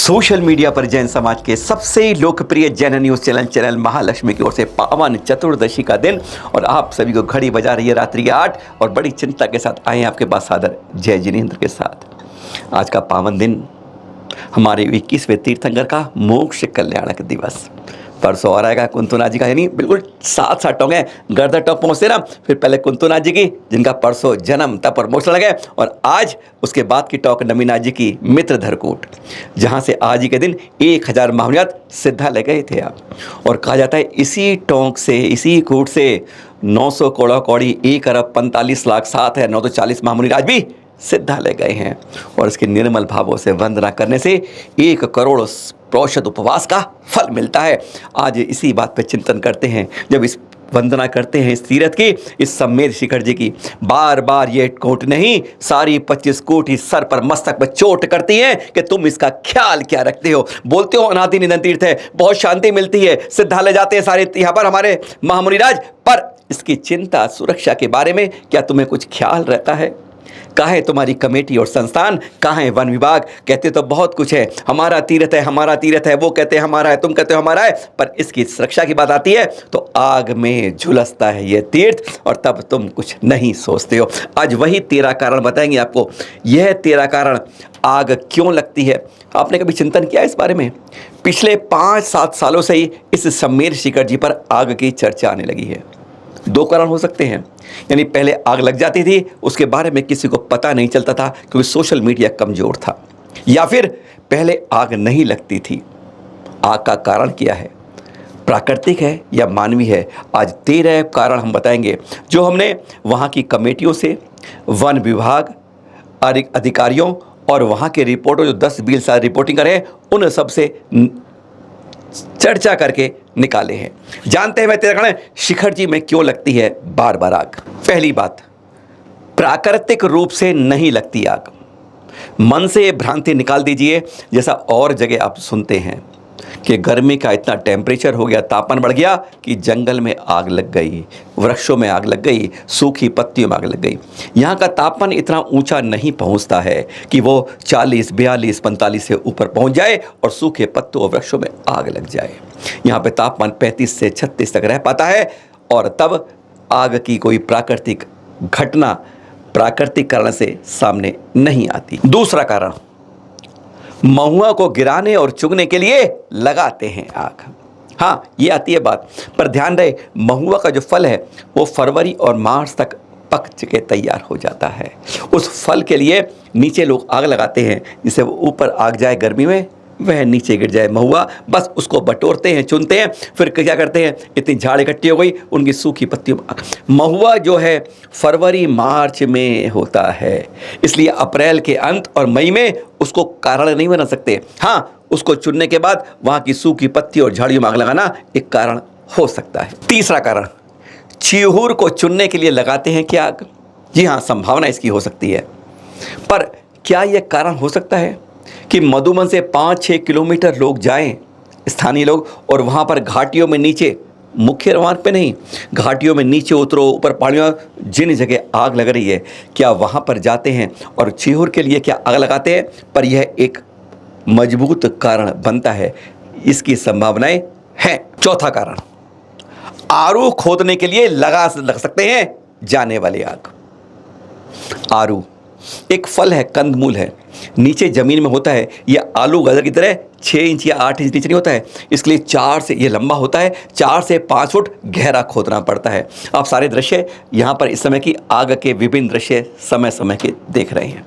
Social media पर जैन समाज के सबसे लोकप्रिय जैन न्यूज़ चैनल महालक्ष्मी की ओर से पावन चतुर्दशी का दिन और आप सभी को घड़ी बजा रही है रात्रि 8 और बड़ी चिंता के साथ आए हैं आपके पास सादर जय जिनेंद्र के साथ। आज का पावन दिन हमारे 21वें तीर्थंकर का मोक्ष कल्याणक दिवस परसों और आएगा कुंतुनाथ जी का, यानी बिल्कुल साथ साथ टोंगे गर्दर टोंक पहुँचते ना। फिर पहले कुंतुनाथ जी की जिनका परसों जन्म तप और मोक्ष लगे, और आज उसके बाद की टोंक नमीनाथ जी की मित्रधरकूट, जहाँ से आज ही के दिन 1000 महामुनियात सिद्धालय गए थे आप। और कहा जाता है इसी टोंक से, इसी कूट से 900 कौड़ा कौड़ी 1 अरब 45 लाख 7 है 940 महामुनि राज भी सिद्धालय गए हैं। और इसके निर्मल भावों से वंदना करने से 1 करोड़ प्रोषद उपवास का फल मिलता है। आज इसी बात पे चिंतन करते हैं, जब इस वंदना करते हैं इस तीर्थ की, इस सम्मेद शिखर जी की, बार बार ये कोट नहीं सारी 25 कोटि सर पर मस्तक पर चोट करती हैं कि तुम इसका ख्याल क्या रखते हो। बोलते हो अनादि निधन तीर्थ है, बहुत शांति मिलती है, सिद्धालय जाते हैं सारे यहाँ पर हमारे महामुनिराज, पर इसकी चिंता सुरक्षा के बारे में क्या तुम्हें कुछ ख्याल रहता है? कहाँ है तुम्हारी कमेटी और संस्थान, कहाँ है वन विभाग? कहते तो बहुत कुछ है, हमारा तीर्थ है, हमारा तीर्थ है, वो कहते हैं हमारा है, तुम कहते हो हमारा है, पर इसकी सुरक्षा की बात आती है तो आग में झुलसता है ये तीर्थ और तब तुम कुछ नहीं सोचते हो। आज वही 13 कारण बताएंगे आपको। यह 13 कारण आग क्यों लगती है, आपने कभी चिंतन किया इस बारे में? पिछले 5-7 सालों से ही इस सम्मेद शिखर जी पर आग की चर्चा आने लगी है। 2 कारण हो सकते हैं, यानी पहले आग लग जाती थी, उसके बारे में किसी को पता नहीं चलता था क्योंकि सोशल मीडिया कमज़ोर था, या फिर पहले आग नहीं लगती थी। आग का कारण क्या है, प्राकृतिक है या मानवीय है? आज 13 कारण हम बताएंगे जो हमने वहाँ की कमेटियों से, वन विभाग अधिकारियों और वहाँ के रिपोर्टर जो 10-20 साल रिपोर्टिंग करें उन सब से चर्चा करके निकाले हैं। जानते हैं मैं 13 कारण शिखर जी में क्यों लगती है बार बार आग। पहली बात, प्राकृतिक रूप से नहीं लगती आग। मन से ये भ्रांति निकाल दीजिए, जैसा और जगह आप सुनते हैं कि गर्मी का इतना टेम्परेचर हो गया, तापमान बढ़ गया कि जंगल में आग लग गई, वृक्षों में आग लग गई, सूखी पत्तियों में आग लग गई। यहाँ का तापमान इतना ऊंचा नहीं पहुँचता है कि वो 40, 42, 45 से ऊपर पहुँच जाए और सूखे पत्तों और वृक्षों में आग लग जाए। यहाँ पे तापमान 35 से 36 तक रह पाता है और तब आग की कोई प्राकृतिक घटना प्राकृतिक कारण से सामने नहीं आती। दूसरा कारण, महुआ को गिराने और चुगने के लिए लगाते हैं आग। हाँ, ये आती है बात, पर ध्यान रहे महुआ का जो फल है वो फरवरी और मार्च तक पक के तैयार हो जाता है। उस फल के लिए नीचे लोग आग लगाते हैं, जिससे वो ऊपर आग जाए गर्मी में, वह नीचे गिर जाए महुआ। बस उसको बटोरते हैं, चुनते हैं, फिर क्या करते हैं, इतनी झाड़ इकट्ठी हो गई उनकी सूखी पत्तियों में। महुआ जो है फरवरी मार्च में होता है, इसलिए अप्रैल के अंत और मई में उसको कारण नहीं बना सकते। हाँ, उसको चुनने के बाद वहाँ की सूखी पत्ती और झाड़ियों में आग लगाना एक कारण हो सकता है। तीसरा कारण, चीहूर को चुनने के लिए लगाते हैं क्या आग? जी हाँ, संभावना इसकी हो सकती है, पर क्या यह कारण हो सकता है कि मधुबन से 5-6 किलोमीटर लोग जाएं, स्थानीय लोग, और वहाँ पर घाटियों में नीचे, मुख्य मार्ग पे नहीं, घाटियों में नीचे उतरो, ऊपर पहाड़ियों जिन जगह आग लग रही है, क्या वहाँ पर जाते हैं और चीहूर के लिए क्या आग लगाते हैं? पर यह एक मजबूत कारण बनता है, इसकी संभावनाएं हैं। चौथा कारण, आरू खोदने के लिए लग सकते हैं जाने वाली आग। आरू एक फल है, कंदमूल है, नीचे ज़मीन में होता है। यह आलू गाजर की तरह 6 इंच या 8 इंच नीचे नहीं होता है, इसलिए 4 से ये लंबा होता है, 4 से 5 फुट गहरा खोदना पड़ता है। आप सारे दृश्य यहाँ पर इस समय की आग के विभिन्न दृश्य समय समय के देख रहे हैं।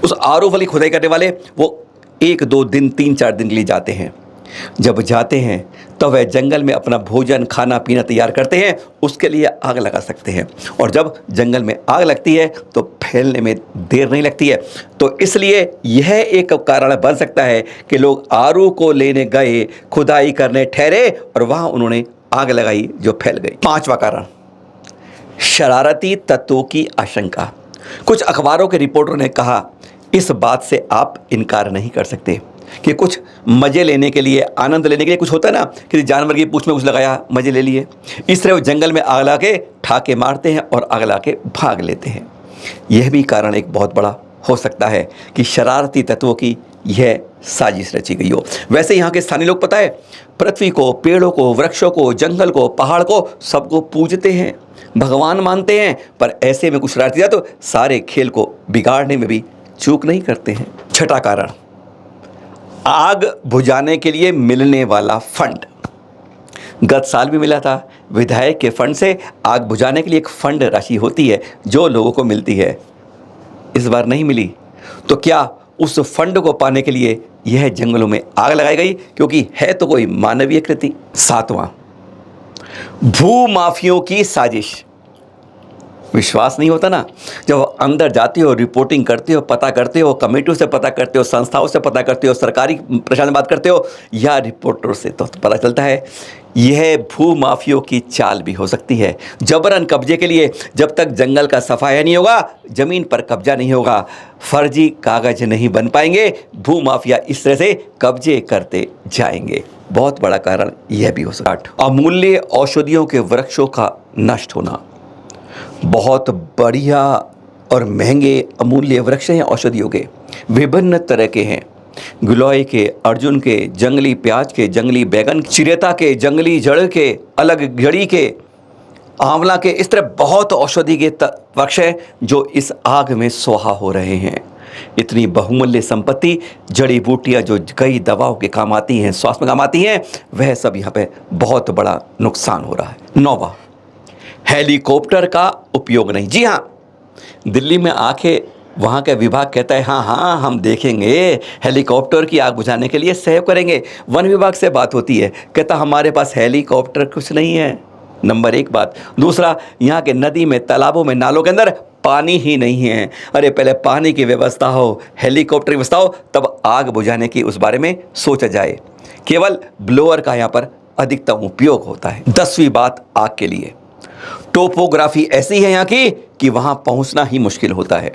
उस आरू फल की खुदाई करने वाले वो 1-2 दिन 3-4 दिन के लिए जाते हैं। जब जाते हैं तो वह जंगल में अपना भोजन खाना पीना तैयार करते हैं, उसके लिए आग लगा सकते हैं। और जब जंगल में आग लगती है तो फैलने में देर नहीं लगती है। तो इसलिए यह एक कारण बन सकता है कि लोग आरू को लेने गए, खुदाई करने ठहरे और वहाँ उन्होंने आग लगाई जो फैल गई। 5वां कारण, शरारती तत्वों की आशंका। कुछ अखबारों के रिपोर्टर ने कहा, इस बात से आप इनकार नहीं कर सकते कि कुछ मज़े लेने के लिए, आनंद लेने के लिए, कुछ होता है ना, किसी जानवर की पूंछ में कुछ लगाया, मज़े ले लिए, इस तरह वो जंगल में आग लगा के ठाके मारते हैं और आग लगा के भाग लेते हैं। यह भी कारण एक बहुत बड़ा हो सकता है कि शरारती तत्वों की यह साजिश रची गई हो। वैसे यहाँ के स्थानीय लोग पता है, पृथ्वी को, पेड़ों को, वृक्षों को, जंगल को, पहाड़ को, सबको पूजते हैं, भगवान मानते हैं, पर ऐसे में कुछ शरारती तो सारे खेल को बिगाड़ने में भी चूक नहीं करते हैं। छठा कारण, आग बुझाने के लिए मिलने वाला फंड। गत साल भी मिला था, विधायक के फंड से आग बुझाने के लिए एक फंड राशि होती है जो लोगों को मिलती है। इस बार नहीं मिली, तो क्या उस फंड को पाने के लिए यह जंगलों में आग लगाई गई, क्योंकि है तो कोई मानवीय कृति। सातवां, भू माफियों की साजिश। विश्वास नहीं होता ना, जब अंदर जाते हो, रिपोर्टिंग करते हो, पता करते हो, कमेटियों से पता करते हो, संस्थाओं से पता करते हो, सरकारी प्रशासन से बात करते हो या रिपोर्टरों से, तो पता चलता है यह भू माफियों की चाल भी हो सकती है। जबरन कब्जे के लिए जब तक जंगल का सफाया नहीं होगा, जमीन पर कब्जा नहीं होगा, फर्जी कागज नहीं बन पाएंगे, भू माफिया इस तरह से कब्जे करते जाएंगे। बहुत बड़ा कारण यह भी हो सकता है। अमूल्य औषधियों के वृक्षों का नष्ट होना। बहुत बढ़िया और महंगे अमूल्य वृक्ष हैं औषधियों के, विभिन्न तरह के हैं। गिलोय के, अर्जुन के, जंगली प्याज के, जंगली बैगन, चिरेता के, जंगली जड़ के, अलग जड़ी के, आंवला के, इस तरह बहुत औषधि के वृक्ष हैं जो इस आग में सोहा हो रहे हैं। इतनी बहुमूल्य संपत्ति, जड़ी बूटियां जो कई दवाओं के काम आती हैं, स्वास्थ्य में काम आती हैं, वह सब यहाँ पे बहुत बड़ा नुकसान हो रहा है। 9वां, हेलीकॉप्टर का उपयोग नहीं। जी हाँ, दिल्ली में आके वहाँ का विभाग कहता है हाँ हाँ हम देखेंगे, हेलीकॉप्टर की आग बुझाने के लिए सहयोग करेंगे। वन विभाग से बात होती है, कहता हमारे पास हेलीकॉप्टर कुछ नहीं है। नंबर 1 बात। दूसरा, यहाँ के नदी में, तालाबों में, नालों के अंदर पानी ही नहीं है। अरे पहले पानी की व्यवस्था हो, हेलीकॉप्टर की व्यवस्था हो, तब आग बुझाने की उस बारे में सोचा जाए। केवल ब्लोअर का यहाँ पर अधिकतम उपयोग होता है। 10वीं बात, आग के लिए टोपोग्राफी ऐसी है यहाँ की कि वहां पहुंचना ही मुश्किल होता है।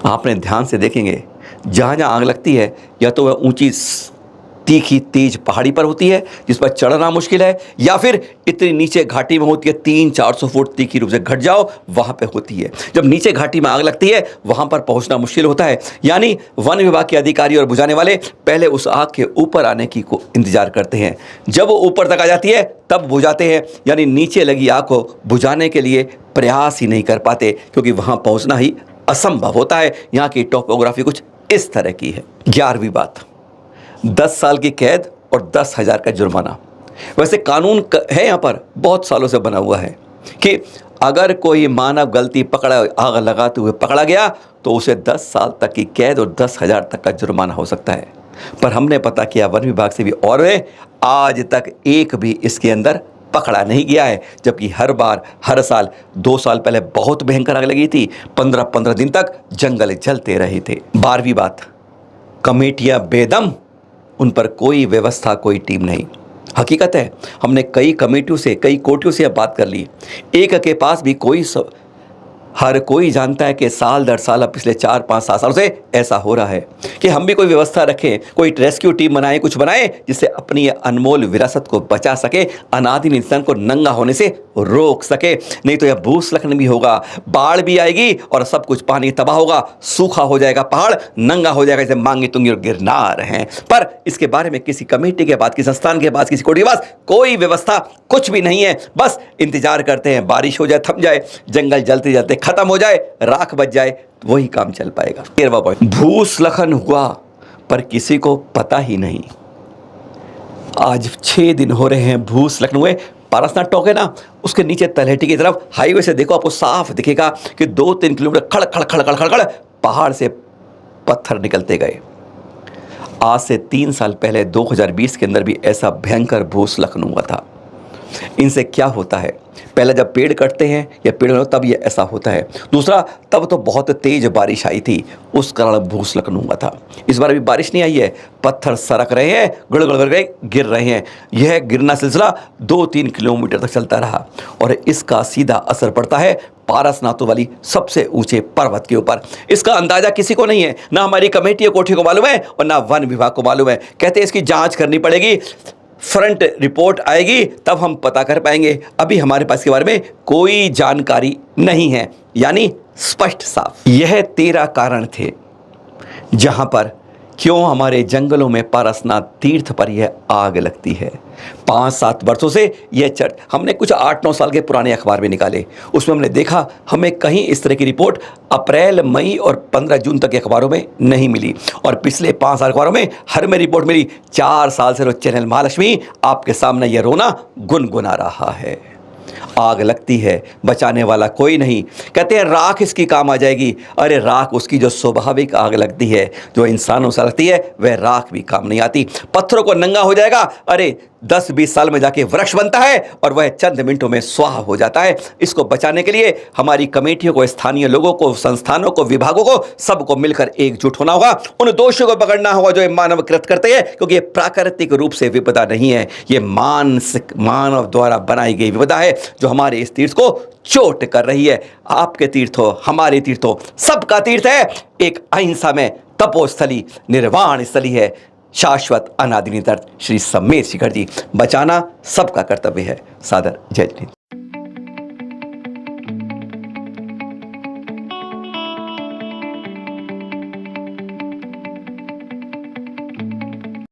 आपने ध्यान से देखेंगे, जहां जहां आग लगती है, या तो वह ऊंची तीखी तेज पहाड़ी पर होती है जिस पर चढ़ना मुश्किल है, या फिर इतनी नीचे घाटी में होती है 300-400 फुट तीखी रूप से घट जाओ, वहां पे होती है। जब नीचे घाटी में आग लगती है, वहां पर पहुंचना मुश्किल होता है। यानी वन विभाग के अधिकारी और बुझाने वाले पहले उस आग के ऊपर आने की को इंतजार करते हैं। जब वो ऊपर तक आ जाती है तब बुझाते हैं, यानी नीचे लगी आग को बुझाने के लिए प्रयास ही नहीं कर पाते, क्योंकि वहां पहुंचना ही असंभव होता है। यहाँ की टोपोग्राफी कुछ इस तरह की है। 11वीं बात, 10 साल की कैद और 10,000 का जुर्माना। वैसे कानून है यहाँ पर, बहुत सालों से बना हुआ है कि अगर कोई मानव गलती आग लगाते हुए पकड़ा गया तो उसे 10 साल तक की कैद और 10,000 तक का जुर्माना हो सकता है। पर हमने पता किया वन विभाग से भी, और वे आज तक एक भी इसके अंदर पकड़ा नहीं गया है। जबकि हर साल 2 साल पहले बहुत भयंकर आग लगी थी, 15-15 दिन तक जंगल जलते रहे थे। 12वीं बात, कमेटियां बेदम, उन पर कोई व्यवस्था, कोई टीम नहीं। हकीकत है, हमने कई कमेटियों से, कई कोटियों से बात कर ली, एक के पास भी हर कोई जानता है कि साल दर साल, अब पिछले 4-5-7 सालों से ऐसा हो रहा है कि हम भी कोई व्यवस्था रखें, कोई रेस्क्यू टीम बनाएं, कुछ बनाएं जिससे अपनी अनमोल विरासत को बचा सके, अनादि इंसान को नंगा होने से रोक सके। नहीं तो यह भूस्खलन भी होगा, बाढ़ भी आएगी और सब कुछ पानी तबाह होगा, सूखा हो जाएगा, पहाड़ नंगा हो जाएगा, जैसे मांगी तुंगी और गिरनार हैं। पर इसके बारे में किसी कमेटी के पास, किसी संस्थान के पास, किसी कोर्ट के पास कोई व्यवस्था कुछ भी नहीं है। बस इंतजार करते हैं बारिश हो जाए, थम जाए, जंगल जलते जलते खत्म हो जाए, राख बच जाए, वही काम चल पाएगा। 13वां पॉइंट, भूस्खलन हुआ पर किसी को पता ही नहीं। आज 6 दिन हो रहे हैं भूस्खलन हुए। पारसनाथ टॉक है ना, उसके नीचे तलहटी की तरफ हाईवे से देखो, आपको साफ दिखेगा कि 2-3 किलोमीटर खड़ खड़ खड़ खड़ खड़ खड़ पहाड़ से पत्थर निकलते गए। आज से 3 साल पहले 2020 के अंदर भी ऐसा भयंकर भूस्खलन हुआ था। इनसे क्या होता है, पहले जब पेड़ कटते हैं या पेड़ तब ये ऐसा होता है। दूसरा, तब तो बहुत तेज बारिश आई थी, उस कारण भूस्खलन हुआ था। इस बार भी बारिश नहीं आई है, पत्थर सरक रहे हैं, गड़ गिर रहे हैं। यह गिरना सिलसिला 2-3 किलोमीटर तक चलता रहा और इसका सीधा असर पड़ता है पारसनाथों वाली सबसे ऊंचे पर्वत के ऊपर। इसका अंदाजा किसी को नहीं है, ना हमारी कमेटी कोठी को मालूम है और ना वन विभाग को मालूम है। कहते हैं इसकी जांच करनी पड़ेगी, फ्रंट रिपोर्ट आएगी तब हम पता कर पाएंगे। अभी हमारे पास के बारे में कोई जानकारी नहीं है, यानी स्पष्ट साफ। यह 13 कारण थे जहां पर क्यों हमारे जंगलों में पारसनाथ तीर्थ पर यह आग लगती है। 5-7 वर्षों से यह चर्च हमने कुछ 8-9 साल के पुराने अखबार में निकाले, उसमें हमने देखा हमें कहीं इस तरह की रिपोर्ट अप्रैल, मई और 15 जून तक के अखबारों में नहीं मिली, और पिछले 5 साल अखबारों में हर में रिपोर्ट मिली। 4 साल से चैनल महालक्ष्मी आपके सामने यह रोना गुनगुना रहा है। आग लगती है, बचाने वाला कोई नहीं। कहते हैं राख इसकी काम आ जाएगी। अरे राख उसकी जो स्वाभाविक आग लगती है, जो इंसानों से लगती है, वह राख भी काम नहीं आती। पत्थरों को नंगा हो जाएगा, अरे 10-20 साल में जाके वृक्ष बनता है और वह चंद मिनटों में स्वाहा हो जाता है। इसको बचाने के लिए हमारी कमेटियों को, स्थानीय लोगों को, संस्थानों को, विभागों को, सबको मिलकर एकजुट होना होगा। उन दोषियों को पकड़ना होगा जो मानव कृत करते हैं, क्योंकि ये प्राकृतिक रूप से विपदा नहीं है, ये मानसिक मानव द्वारा बनाई गई विपदा है जो हमारे इस तीर्थ को चोट कर रही है। आपके तीर्थ हो, हमारे तीर्थ हो, सबका तीर्थ है। एक अहिंसा में तपोस्थली, निर्वाण स्थली है, शाश्वत अनादि निरंतर श्री सम्मेद शिखर जी। बचाना सबका कर्तव्य है। सादर जय हिंद।